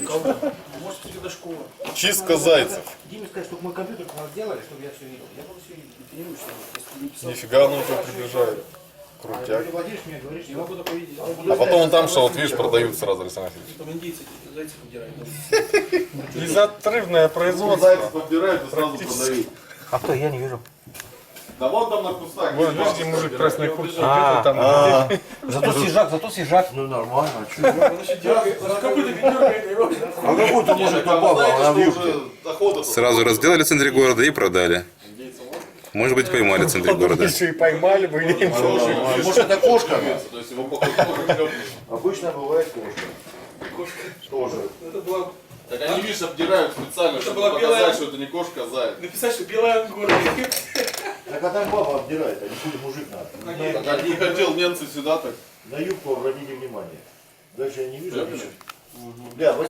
Может, это школа. Чистка зайцев. Диме сказать, чтобы мой компьютер сделали, чтобы я все видел. Я буду все видеть. Ты не будешь, если не писал. Нифига, оно уже приближает. Крутяк. Ты владеешь мне, говоришь, я могу только видеть. А потом он там, что вот видишь, продают сразу, Александр Васильевич. Там индейцы зайцев убирают. Безотрывное производство. Зайцев подбирают и сразу продают. А кто? Я не вижу. Да вон там на кустах. Вон, есть видите, бабушка мужик собирает. красной куртки одет, там Зато свежак. Ну нормально, а что? А какой-то мужик попал, она в юбке. Сразу разделали в центре города и продали. Может быть, поймали в центре города. еще и поймали бы. Может, это кошка? То есть его походу. Обычно бывает кошка. Тоже. Это было Так они, видишь, обдирают специально, чтобы была показать, белая- что это не кошка, а заяц. написать, что белая ангора. Так а там баба обдирает, а не будет мужик надо. Так не хотел немцы сюда так. На юбку обратите внимание. Дальше я не вижу. Бля,